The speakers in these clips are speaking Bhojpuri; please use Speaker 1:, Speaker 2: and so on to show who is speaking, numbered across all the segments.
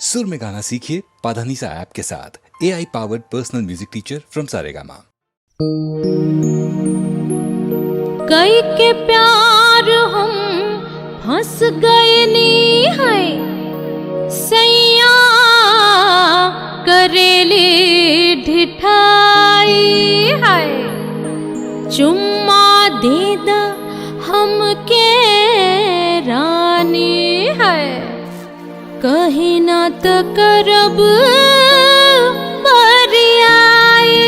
Speaker 1: सुर में गाना सीखिए पाधानीसा ऐप के साथ। AI powered personal music teacher from Saregama.
Speaker 2: कई के प्यार हम फंस गए नी है सैया करेली ढिठाई है। चुम्मा दे द हमके रानी है, कहीं ना तो करब बरियाई।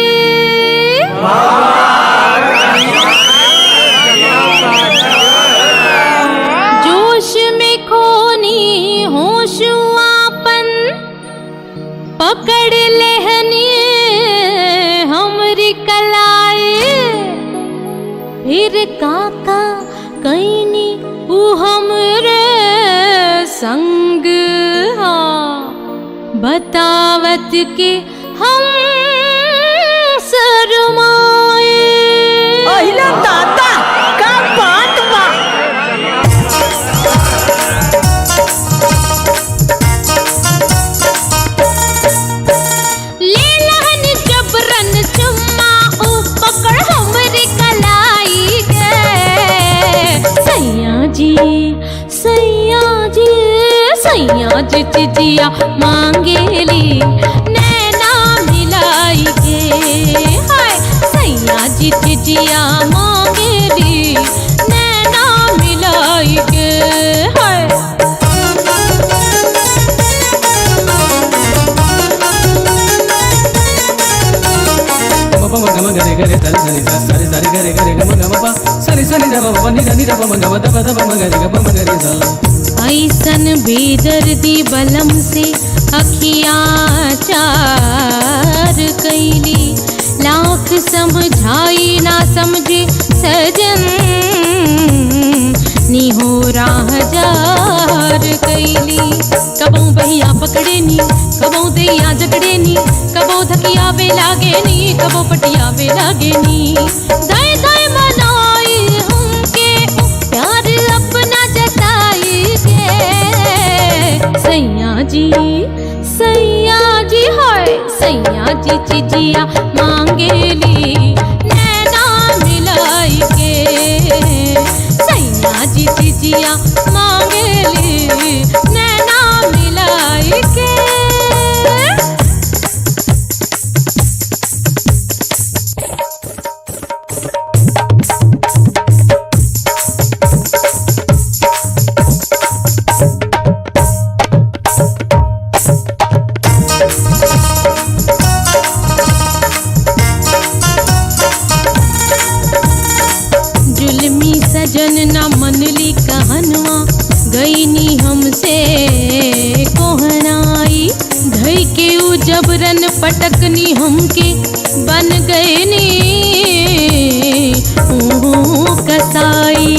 Speaker 2: जोश में खोनी होश आपन पकड़ लेहनी हमरी कलाई। फिर काका कैनी उ हमरे संग बतावत के हम शरमाए।
Speaker 3: अहिला दादा का बात बा।
Speaker 2: ले लहन जबरन चुम्मा उ पकड़ हमरी कलाई के। सैया जी सैया जी सैया जी चिजिया मांगेली नैना मिलाई के। हाय सैया जी चिजिया मांगेली नैना मिलाई के। हाय ऐसन बेदर्दी बलम से अखिया चार कैली। लाख समझाई ना समझे सजन निहोरा हजार कैली। कबों बहिया पकड़ेनी कबों दैया जकड़ेनी, कबों धकिया वे लागेनी कबों पटिया वे लागेनी। दाए दाए मनाई हमके प्यार अपना जताई के। सैया जी हाय सैया जी चिजिया मांगेली नैना मिलाई के। सैया जी चिजिया मांगेली नैना मिलाई के। जुल्मी सजन ना मनली कहनवा गईनी हमसे कोहनाई। धई के उ जबरन पटकनी हमके बन गए नी कसाई।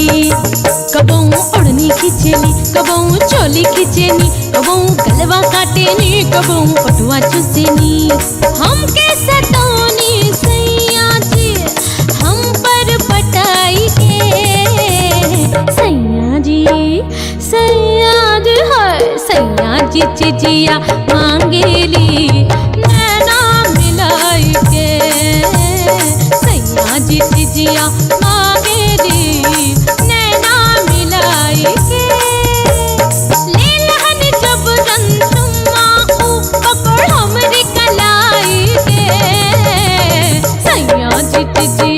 Speaker 2: कबों ओढ़नी खिंचेनी कबों चोली खिंचेनी, कबों गलवा काटेनी कबों पटुआ चुसेनी। हमके सतौनी सैया जी हम पर पटाई के। सैया जी हाय सैया जी चिजिया मांगेली नैना मिलाई के। सैया जी चिजिया मांगेली नैना मिलाई के। ले लहन जबरन चुम्मा उ पकड़ हमरी कलाई के। सैया जी चिजिया